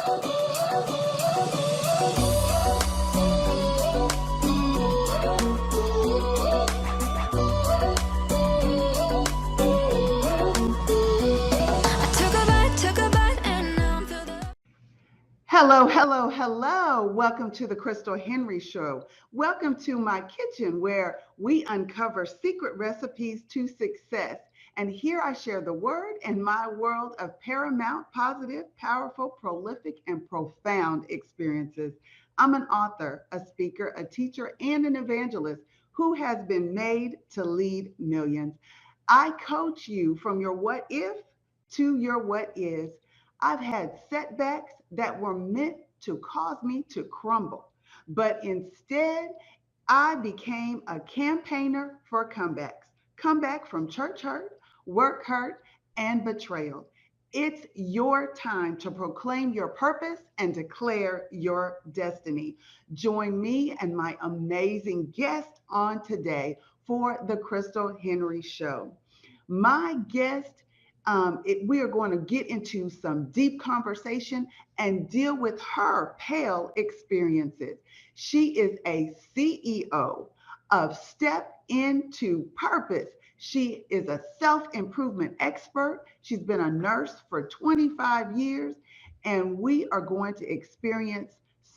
Hello, hello, hello. Welcome to the Krystal Henry Show. Welcome to my kitchen where we uncover secret recipes to success. And here I share the word in my world of paramount, positive, powerful, prolific, and profound experiences. I'm an author, a speaker, a teacher, and an evangelist who has been made to lead millions. I coach you from your what if to your what is. I've had setbacks that were meant to cause me to crumble, but instead, I became a campaigner for comebacks. Comeback from church hurt, work hurt, and betrayal. It's your time to proclaim your purpose and declare your destiny. Join me and my amazing guest on today for the Krystal Henry Show. My guest we are going to get into some deep conversation and deal with her pale experiences. She is a CEO of Step Into Purpose. She is a self-improvement expert. She's been a nurse for 25 years, and we are going to experience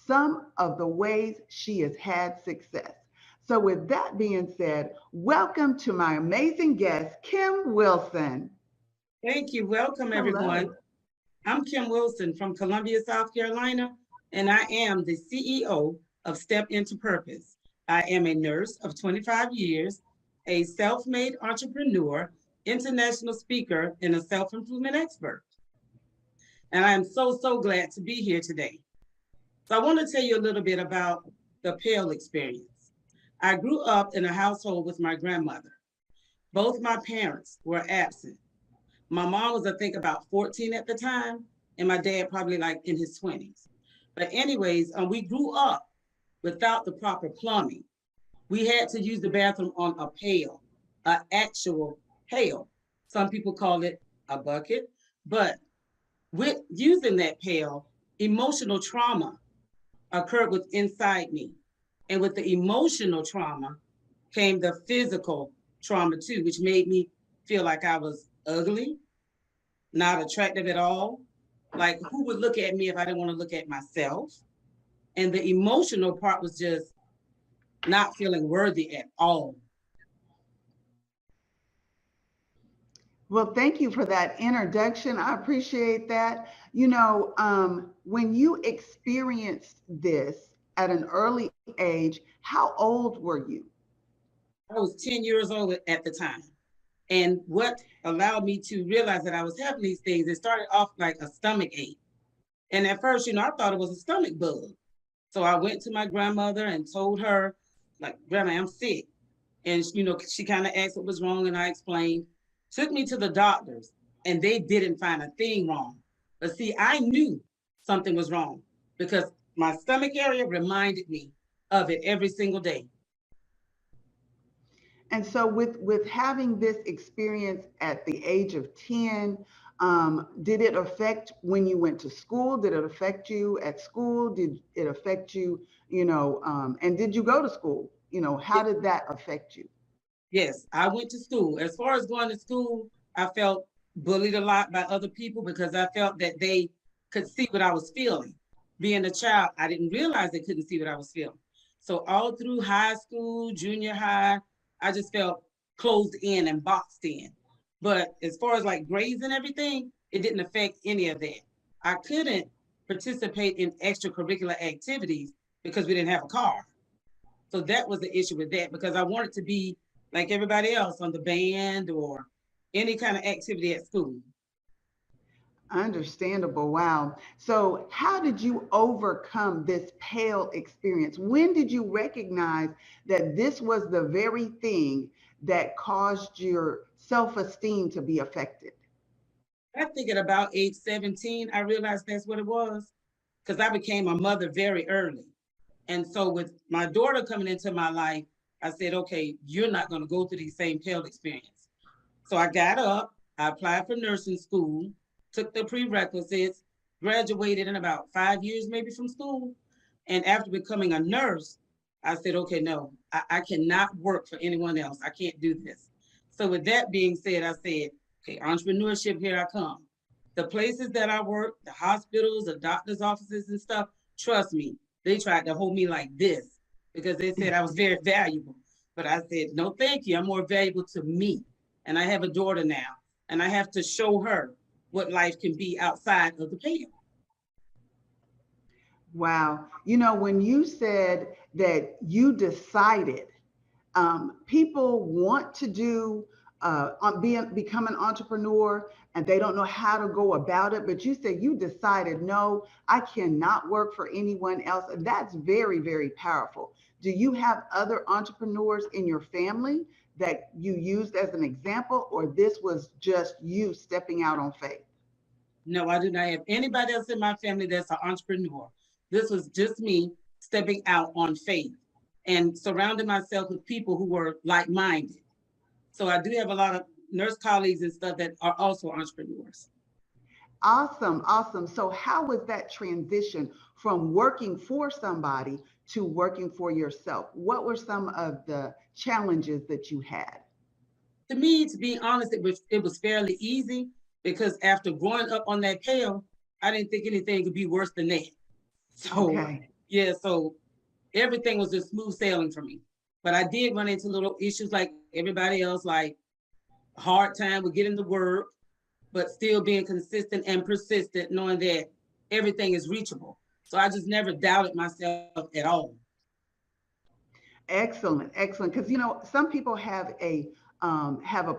some of the ways she has had success. So with that being said, welcome to my amazing guest, Kim Wilson. Thank you. Welcome, everyone. Hello. I'm Kim Wilson from Columbia, South Carolina, and I am the CEO of Step Into Purpose. I am a nurse of 25 years, a self-made entrepreneur, international speaker, and a self-improvement expert. And I am so glad to be here today. So I want to tell you a little bit about the pale experience. I grew up in a household with my grandmother. Both my parents were absent. My mom was, I think, about 14 at the time, and my dad probably like in his 20s. But anyways, we grew up without the proper plumbing. We had to use the bathroom on a pail, an actual pail. Some people call it a bucket, but with using that pail, emotional trauma occurred with inside me. And with the emotional trauma came the physical trauma too, which made me feel like I was ugly, not attractive at all. Like, who would look at me if I didn't want to look at myself? And the emotional part was just not feeling worthy at all. Well, thank you for that introduction. I appreciate that. When you experienced this at an early age, how old were you? I was 10 years old at the time. And what allowed me to realize that I was having these things, it started off like a stomach ache. And at first, I thought it was a stomach bug. So I went to my grandmother and told her, like, Grandma, I'm sick. And, she kind of asked what was wrong, and I explained. Took me to the doctors, and they didn't find a thing wrong. But see, I knew something was wrong because my stomach area reminded me of it every single day. And so with having this experience at the age of 10, did it affect when you went to school? Did it affect you at school? Did it affect you, and did you go to school? How did that affect you? Yes, I went to school. As far as going to school, I felt bullied a lot by other people because I felt that they could see what I was feeling. Being a child, I didn't realize they couldn't see what I was feeling. So all through high school, junior high, I just felt closed in and boxed in. But as far as like grades and everything, it didn't affect any of that. I couldn't participate in extracurricular activities because we didn't have a car. So that was the issue with that, because I wanted to be like everybody else on the band or any kind of activity at school. Understandable. Wow. So, how did you overcome this pale experience? When did you recognize that this was the very thing that caused your self esteem to be affected? I think at about age 17, I realized that's what it was, because I became a mother very early. And so with my daughter coming into my life, I said, okay, you're not going to go through the same pale experience. So I got up, I applied for nursing school, took the prerequisites, graduated in about 5 years, maybe from school. And after becoming a nurse, I said, okay, no, I cannot work for anyone else. I can't do this. So with that being said, I said, okay, entrepreneurship, here I come. The places that I work, the hospitals, the doctor's offices and stuff, trust me, they tried to hold me like this because they said I was very valuable. But I said, no, thank you. I'm more valuable to me. And I have a daughter now, and I have to show her what life can be outside of the pale. Wow. You know, when you said that you decided people want to do become an entrepreneur and they don't know how to go about it, but you said you decided, no, I cannot work for anyone else. And that's very, very powerful. Do you have other entrepreneurs in your family that you used as an example, or this was just you stepping out on faith? No, I do not have anybody else in my family that's an entrepreneur. This was just me stepping out on faith and surrounding myself with people who were like minded. So I do have a lot of nurse colleagues and stuff that are also entrepreneurs. Awesome, awesome. So, how was that transition from working for somebody to working for yourself? What were some of the challenges that you had? To me, to be honest, it was fairly easy because after growing up on that pail, I didn't think anything could be worse than that. So Okay. yeah, so everything was just smooth sailing for me. But I did run into little issues like everybody else, like hard time with getting the work, but still being consistent and persistent, knowing that everything is reachable. So I just never doubted myself at all. Excellent, excellent. Because you know, some people have a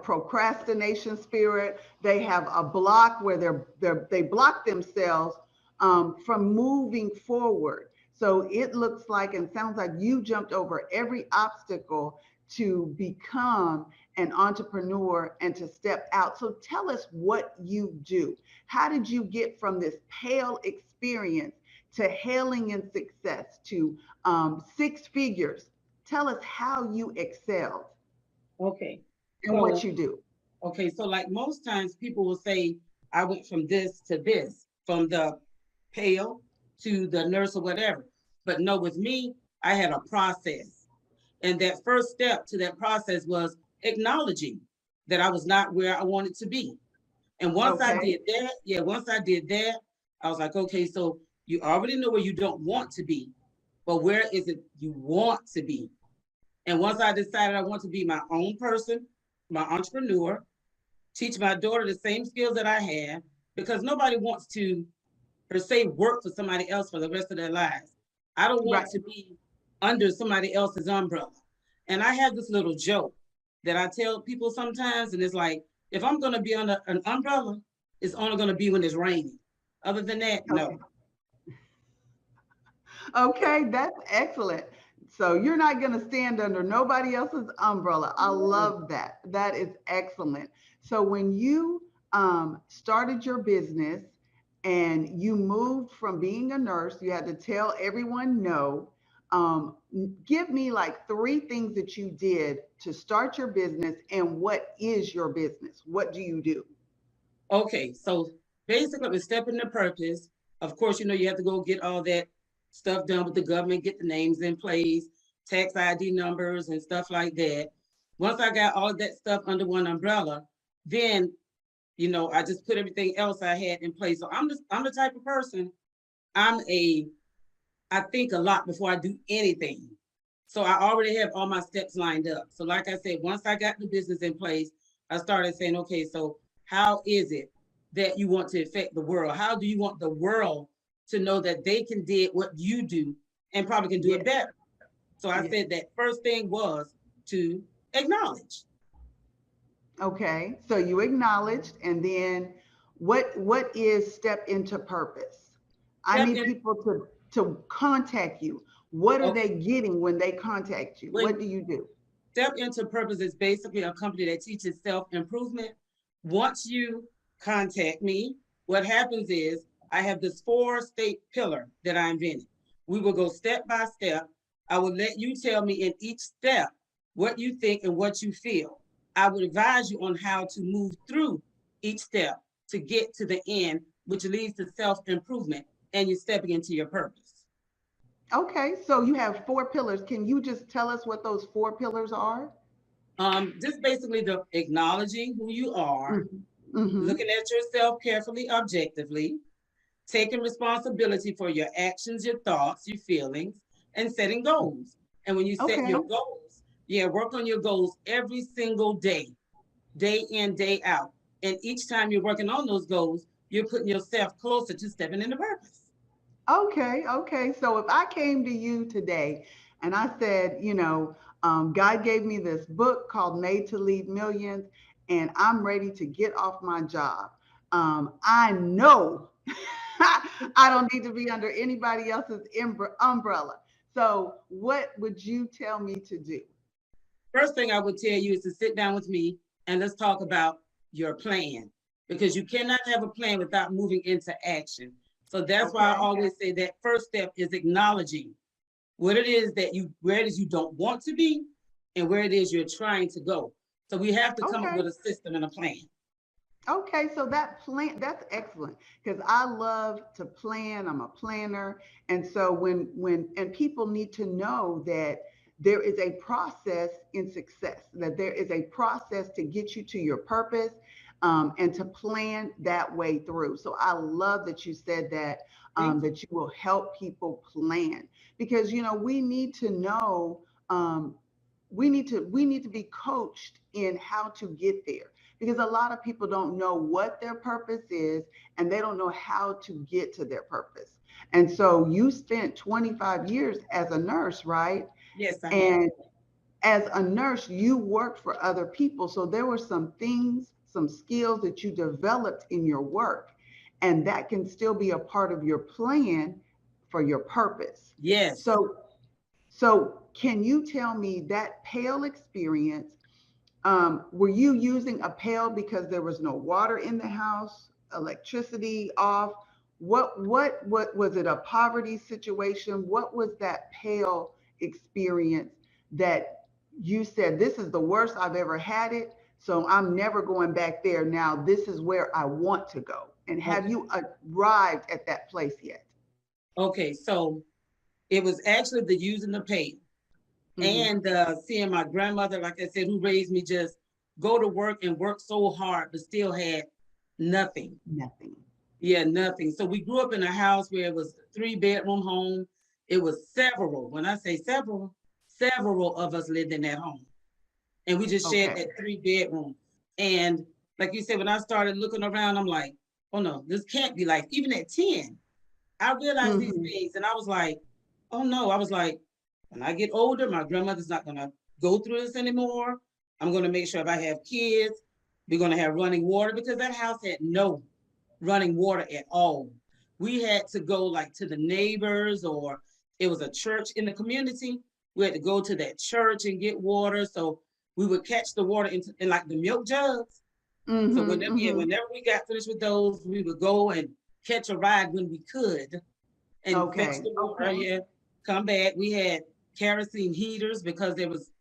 procrastination spirit. They have a block where they block themselves from moving forward. So it looks like and sounds like you jumped over every obstacle to become an entrepreneur and to step out. So tell us what you do. How did you get from this pale experience to hailing in success to six figures? Tell us how you excelled Okay. and what So you do. so like most times people will say, I went from this to this, from the pale to the nurse or whatever. But no, with me, I had a process. And that first step to that process was acknowledging that I was not where I wanted to be. And once I Okay. did that, yeah, once I did that, I was like, okay, so you already know where you don't want to be, but where is it you want to be? And once I decided I want to be my own person, my entrepreneur, teach my daughter the same skills that I had, because nobody wants to, per se, work for somebody else for the rest of their lives. I don't want Right. to be under somebody else's umbrella. And I have this little joke that I tell people sometimes, and it's like, if I'm going to be under an umbrella, it's only going to be when it's raining. Other than that, Okay. no. Okay, that's excellent. So you're not going to stand under nobody else's umbrella. I love that. That is excellent. So when you started your business and you moved from being a nurse, you had to tell everyone no. Give me like three things that you did to start your business and what is your business? What do you do? Okay, so basically, with stepping into purpose, of course, you have to go get all that stuff done with the government, get the names in place, tax ID numbers, and stuff like that. Once I got all of that stuff under one umbrella, then I just put everything else I had in place. So I'm the type of person. I'm a I think a lot before I do anything. So I already have all my steps lined up. So like I said, once I got the business in place, I started saying, okay, so how is it that you want to affect the world? How do you want the world to know that they can do what you do and probably can do Yeah. it better? So I Yeah. said that first thing was to acknowledge. Okay. So you acknowledged, and then what is step into purpose? I Step need in, people to contact you. What are they okay, getting when they contact you? What when do you do? Step into Purpose is basically a company that teaches self-improvement. Once you contact me, what happens is I have this 4-state pillar that I invented. We will go step by step. I will let you tell me in each step what you think and what you feel. I would advise you on how to move through each step to get to the end which leads to self-improvement, and you're stepping into your purpose. Okay, so you have four pillars. Can you just tell us what those four pillars are? Just basically the acknowledging who you are, Mm-hmm. looking at yourself carefully, objectively, taking responsibility for your actions, your thoughts, your feelings, and setting goals. And when you set Okay. your goals, yeah, work on your goals every single day, day in, day out. And each time you're working on those goals, you're putting yourself closer to stepping into purpose. Okay, okay. So if I came to you today and I said, God gave me this book called Made to Lead Millions, and I'm ready to get off my job, I know I don't need to be under anybody else's umbrella. So, what would you tell me to do? First thing I would tell you is to sit down with me and let's talk about your plan, because you cannot have a plan without moving into action. So that's why I Okay, always say that first step is acknowledging what it is that you, where it is you don't want to be and where it is you're trying to go. So we have to come up okay. with a system and a plan. Okay, so that plan, that's excellent because I love to plan. I'm a planner. And so and people need to know that there is a process in success, that there is a process to get you to your purpose, and to plan that way through. So I love that you said that, Thank you. that you will help people plan because, we need to know, we need to be coached in how to get there because a lot of people don't know what their purpose is and they don't know how to get to their purpose. And so you spent 25 years as a nurse, right? Yes, I have. And as a nurse, you worked for other people. So there were some things, some skills that you developed in your work, and that can still be a part of your plan for your purpose. Yes. So can you tell me that pail experience? Were you using a pail because there was no water in the house, electricity off? What was it, a poverty situation? What was that pail experience that you said, this is the worst I've ever had it, so I'm never going back there. Now this is where I want to go. And have Okay. you arrived at that place yet? Okay. So it was actually the using the pain Hmm. and seeing my grandmother, like I said, who raised me, just go to work and work so hard, but still had nothing. Nothing. Yeah, nothing. So we grew up in a house where it was a 3 bedroom home. It was several. When I say several, several of us lived in that home. And we just shared Okay. that 3 bedroom. And like you said, when I started looking around, I'm like, oh no, this can't be like, even at 10, I realized these Hmm. things and I was like, oh no, I was like, when I get older, my grandmother's not gonna go through this anymore. I'm gonna make sure if I have kids, we're gonna have running water because that house had no running water at all. We had to go like to the neighbors, or it was a church in the community. We had to go to that church and get water. So we would catch the water in like the milk jugs. So Hmm. whenever, yeah, Hmm. whenever we got finished with those, we would go and catch a ride when we could and fetch Okay. the water. Okay. Yeah, come back. We had kerosene heaters because there was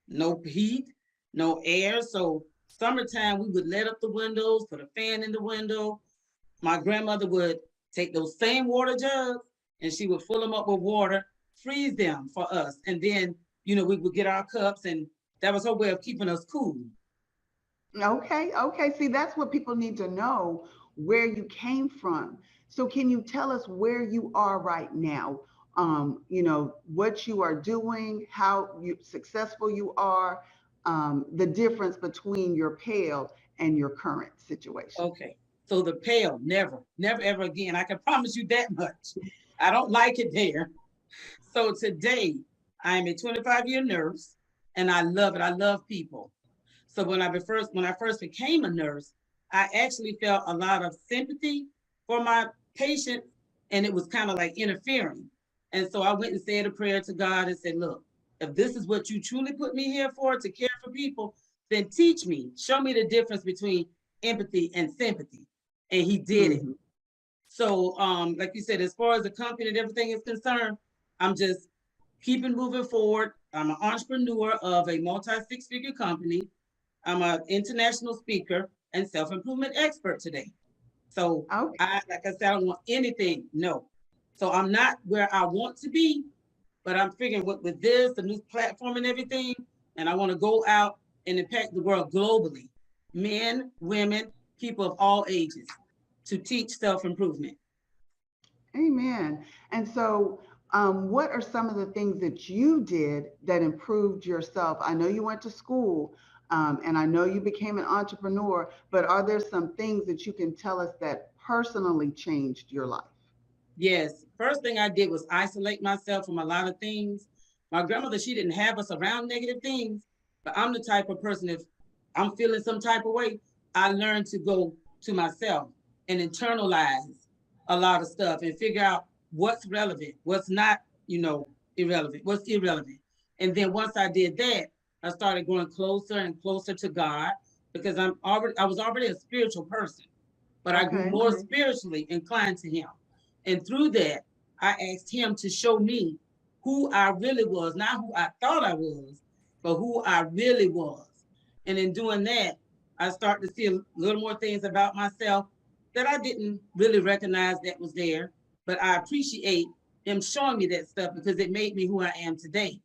no heat, no air. So summertime, we would let up the windows, put a fan in the window. My grandmother would take those same water jugs and she would fill them up with water, freeze them for us. And then, we would get our cups, and that was her way of keeping us cool. Okay, okay. See, that's what people need to know, where you came from. So can you tell us where you are right now? What you are doing, how successful you are, the difference between your pail and your current situation. Okay. So the pail, never, never, ever again. I can promise you that much. I don't like it there. So today, I'm a 25-year nurse and I love it. I love people. So when I first became a nurse, I actually felt a lot of sympathy for my patients, and it was kind of like interfering. And so I went and said a prayer to God and said, "Look, if this is what you truly put me here for, to care for people, then teach me, show me the difference between empathy and sympathy." And He did it. Hmm. So, like you said, as far as the company and everything is concerned, I'm just keeping moving forward. I'm an entrepreneur of a multi six-figure company. I'm an international speaker and self improvement expert today. So Okay. like I said, I don't want anything. No. So I'm not where I want to be, but I'm figuring with this, the new platform and everything, and I want to go out and impact the world globally. Men, women, people of all ages to teach self-improvement. Amen. And so, what are some of the things that you did that improved yourself? I know you went to school, and I know you became an entrepreneur, but are there some things that you can tell us that personally changed your life? Yes. First thing I did was isolate myself from a lot of things. My grandmother, she didn't have us around negative things, but I'm the type of person, if I'm feeling some type of way, I learned to go to myself and internalize a lot of stuff and figure out what's relevant, what's not, irrelevant, what's irrelevant. And then once I did that, I started going closer and closer to God because I was already a spiritual person, but I grew Okay. more spiritually inclined to him. And through that, I asked him to show me who I really was, not who I thought I was, but who I really was. And in doing that, I started to see a little more things about myself that I didn't really recognize that was there. But I appreciate him showing me that stuff because it made me who I am today.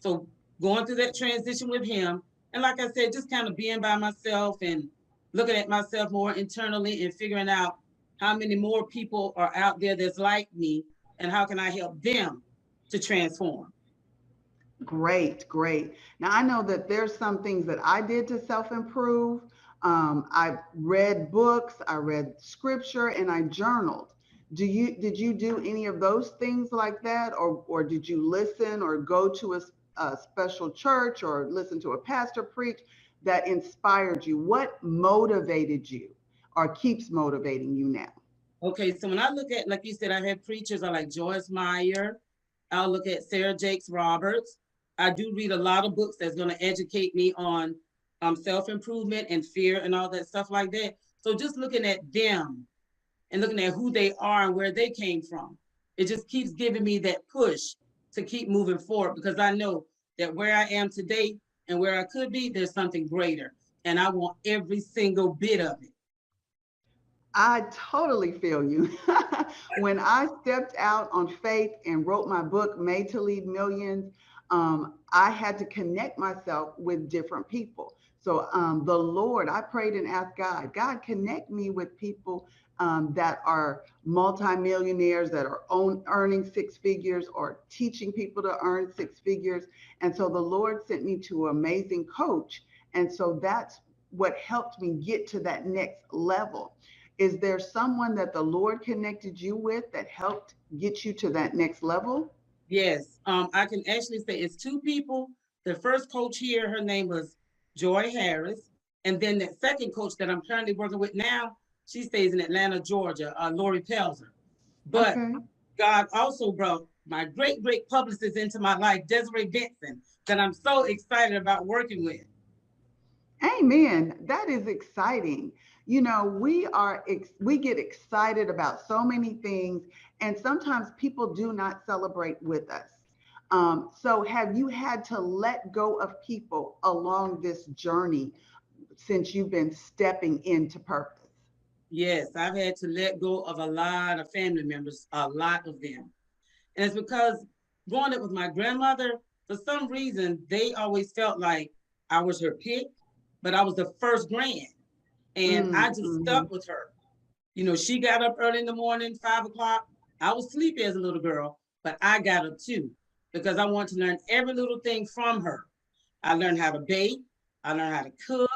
So going through that transition with him, and like I said, just kind of being by myself and looking at myself more internally and figuring out how many more people are out there that's like me and how can I help them to transform. Great, great. Now I know that there's some things that I did to self-improve. I read books, I read scripture, and I journaled. Did you do any of those things like that, or did you listen or go to a special church or listen to a pastor preach that inspired you? What motivated you or keeps motivating you now? Okay, so when I look at, like you said, I have preachers, I like Joyce Meyer. I'll look at Sarah Jakes Roberts. I do read a lot of books that's going to educate me on self-improvement and fear and all that stuff like that. So just looking at them and looking at who they are and where they came from, it just keeps giving me that push to keep moving forward because I know that where I am today and where I could be, there's something greater. And I want every single bit of it. I totally feel you. When I stepped out on faith and wrote my book, Made to Lead Millions, I had to connect myself with different people. So the Lord, I prayed and asked God, God, connect me with people that are multimillionaires, that are earning six figures or teaching people to earn six figures. And so the Lord sent me to an amazing coach. And so that's what helped me get to that next level. Is there someone that the Lord connected you with that helped get you to that next level? Yes, I can actually say it's two people. The first coach here, her name was Joy Harris. And then that second coach that I'm currently working with now, she stays in Atlanta, Georgia, Lori Pelzer. But Okay. God also brought my great, great publicist into my life, Desiree Benson, that I'm so excited about working with. Amen. That is exciting. You know, we get excited about so many things, and sometimes people do not celebrate with us. So, have you had to let go of people along this journey since you've been stepping into purpose? Yes, I've had to let go of a lot of family members, a lot of them. And it's because growing up with my grandmother, for some reason, they always felt like I was her pick, but I was the first grand. And I just Mm-hmm. stuck with her. You know, she got up early in the morning, 5 o'clock. I was sleepy as a little girl, but I got up too because I wanted to learn every little thing from her. I learned how to bake. I learned how to cook.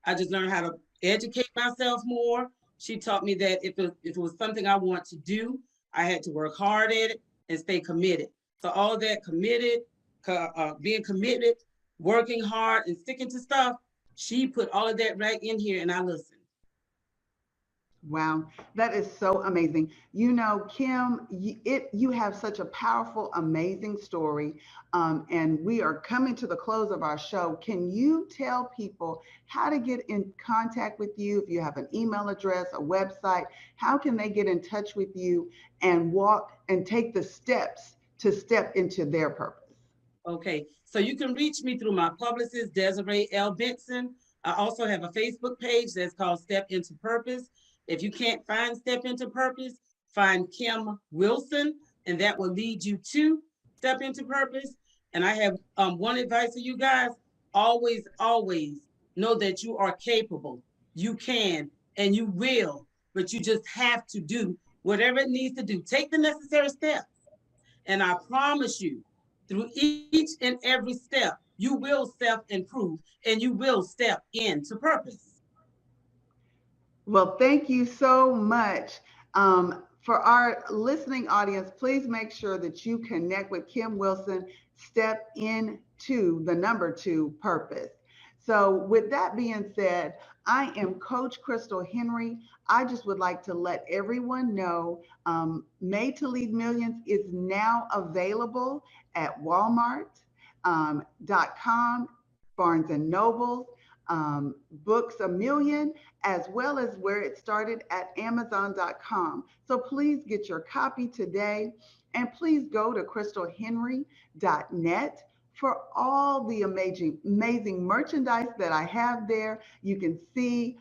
I just learned how to educate myself more. She taught me that if it was something I want to do, I had to work hard at it and stay committed. So all that committed, being committed, working hard and sticking to stuff, she put all of that right in here and I listened. Wow, that is so amazing. You know, Kim, you have such a powerful, amazing story, and we are coming to the close of our show. Can you tell people how to get in contact with you? If you have an email address, a website, how can they get in touch with you and walk and take the steps to step into their purpose? Okay, so you can reach me through my publicist, Desiree L. Benson. I also have a Facebook page that's called Step Into Purpose. If you can't find Step Into Purpose, find Kim Wilson, and that will lead you to Step Into Purpose. And I have one advice for you guys: always, always know that you are capable. You can and you will, but you just have to do whatever it needs to do. Take the necessary steps. And I promise you, through each and every step, you will self-improve and you will step into purpose. Well, thank you so much. For our listening audience, please make sure that you connect with Kim Wilson, step into the number 2 purpose. So with that being said, I am Coach Krystal Henry. I just would like to let everyone know Made to Lead Millions is now available at Walmart.com, Barnes and Noble, Books A Million, as well as where it started at Amazon.com. So please get your copy today, and please go to crystalhenry.net for all the amazing merchandise that I have there. You can see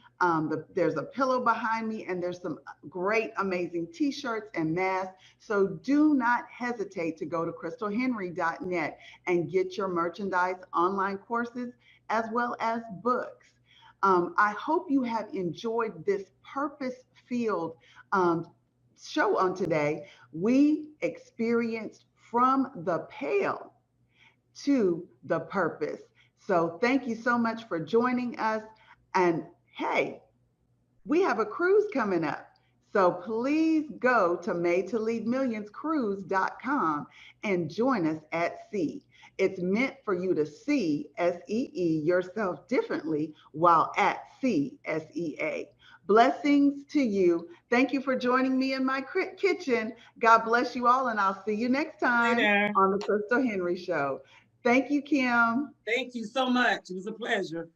there's a pillow behind me, and there's some great, amazing t-shirts and masks. So do not hesitate to go to crystalhenry.net and get your merchandise, online courses, as well as books. I hope you have enjoyed this purpose-filled show on today. We experienced from the pale to the purpose. So thank you so much for joining us. And hey, we have a cruise coming up. So please go to MadeToLeadMillionsCruise.com and join us at sea. It's meant for you to see, SEE, yourself differently while at sea, SEA. Blessings to you. Thank you for joining me in my kitchen. God bless you all, and I'll see you next time on the Krystal Henry Show. Thank you, Kim. Thank you so much. It was a pleasure.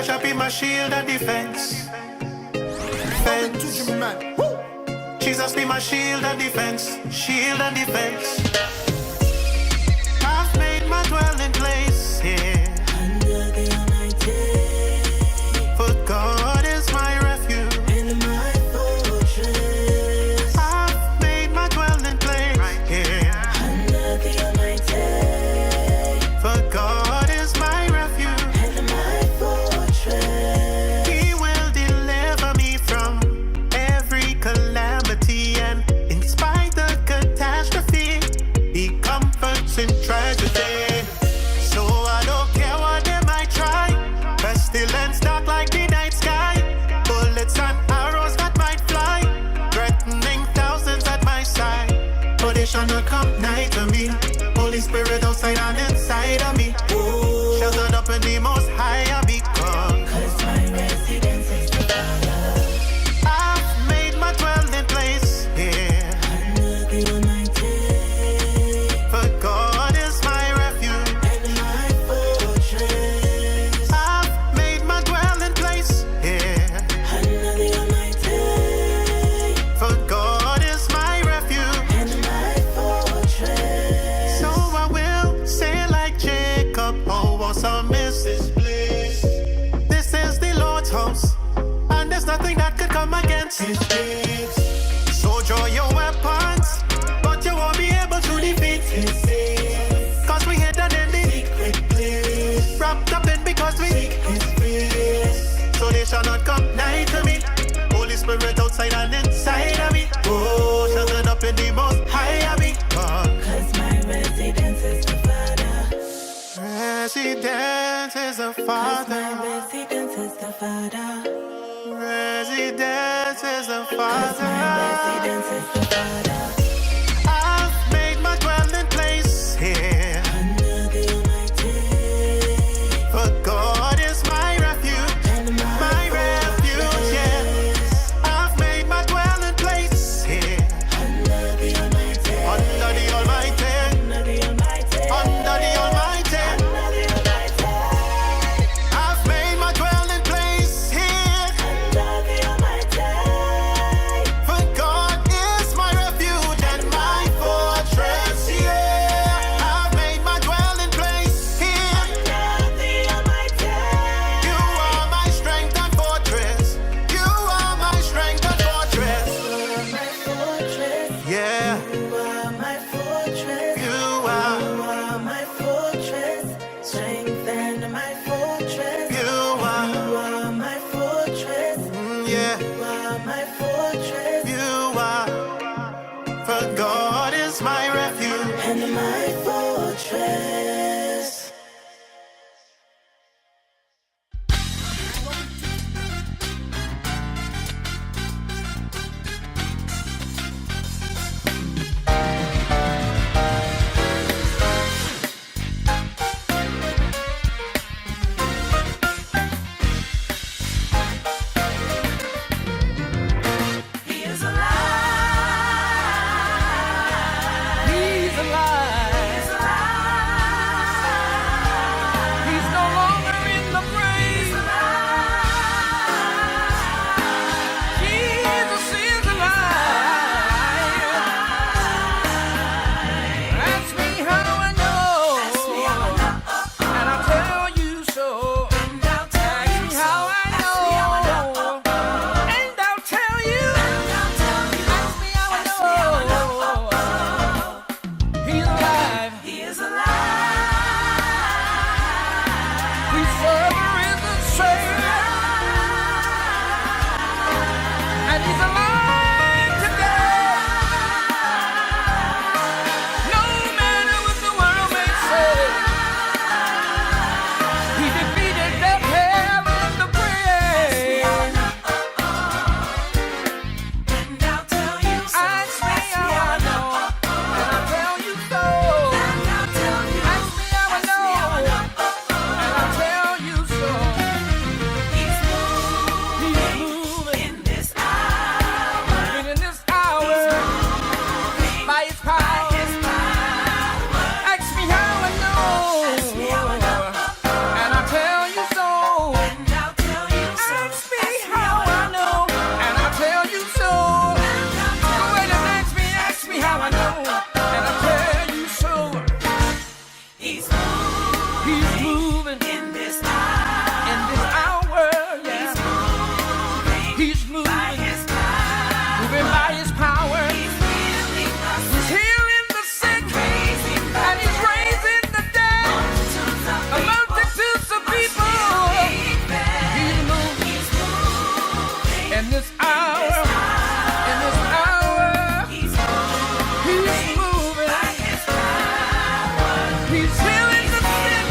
Shall be my shield and defense. Jesus be my shield and defense. Shield and defense. I've made my dwelling place here under the Almighty. For God is my refuge and my fortress. I've made my dwelling place right here under the Almighty. For God is my refuge and my fortress. He will deliver me from every calamity, and in spite of catastrophe, He comforts in tragedy. So I don't care what they might try. Pestilence dark like the night sky. Bullets and arrows that might fly, threatening thousands at my side. But they shall not come nigh to me. Holy Spirit outside and inside of me. Sheltered up in the most high of me. Cause my residence is the Father. I've made my dwelling place here under the Almighty. For God is my refuge and my fortress. I've made my dwelling place here under the Almighty. For God is my refuge and my fortress. So I will say like Jacob, oh awesome is this place. This is the Lord's house, and there's nothing that could come against His gates. So draw your weapons, but you won't be able to defeat His saints. Cause we hidden in the secret place, wrapped up in because we seek His face. So they shall not come nigh to me. Holy Spirit outside and inside of me. Oh, sheltered up in the most high of me. Cause my residence is the Father. Residence is the Father. Cause my residence is the Father. Residence is the Father. My residence is the Father. I've made my dwelling place here under the Almighty. For God is my refuge and my refuge, yes. I've made my dwelling place here under the Almighty. Under the Almighty. Under the Almighty. Under the Almighty. Under the Almighty. I've made my dwelling place here under the Almighty. For God is my refuge Yeah, you are my fortress. you are. For God is my refuge And my fortress. He is alive. He's alive. He's alive. He's no longer in the grave. He's alive. Jesus is alive. Ask me how I know. Ask me how I know. And I'll tell you so. And I'll tell you how I know. And I'll tell you. Ask me how I know. He's alive. He is alive. We serve a risen Savior. And He's alive today. No matter what the world may say, He defeated death, hell, and the grave. And I'll tell you so. Ask me how I know. And I'll tell you so. And I'll tell you. Ask me how I know. And I'll tell you so. He's moving in this hour. Moving in this hour. By His power. Ask me how I know. Ask me how I know. And I'll tell you so. And I'll tell you so. Ask me how I know. And I'll tell you so. Go ahead and ask me how I know. And I'll tell you so. He's moving in this hour. In this hour, yeah. He's moving by His power. Moving by His power. He's healing the sick. And He's raising the dead. A multitudes of people. He's moving in this hour. In this hour. He's moving. He's healing the sick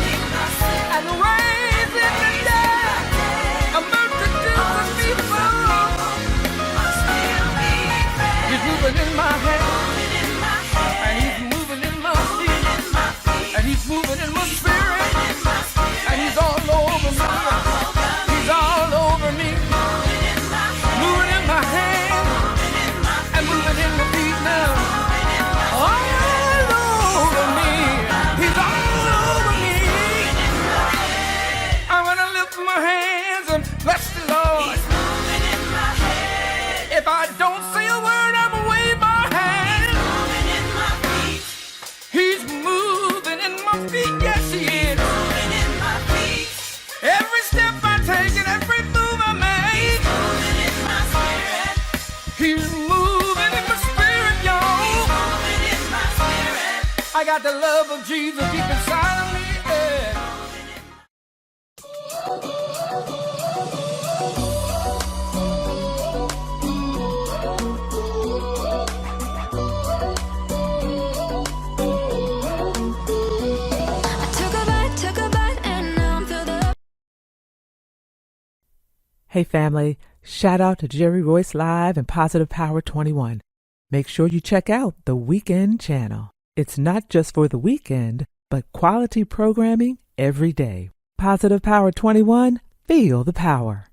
and raising the dead. A multitude of people. He's moving in my hand. And He's moving in my feet. And He's moving in my spirit. And He's all over me. He's all over me. Moving in my hand. And moving in my feet now. All over me. He's all over me. I'm gonna lift my hands and bless the Lord. If I don't say a word, I'm gonna wave my hand. He's moving in my feet, yes He is. Every step I take and every move I make, He's moving in my spirit, y'all. I got the love of Jesus deep inside of me. Yeah. Took a bite, and now I'm through the. Hey family, shout out to Jerry Royce Live and Positive Power 21. Make sure you check out the Weekend channel. It's not just for the weekend, but quality programming every day. Positive Power 21, feel the power.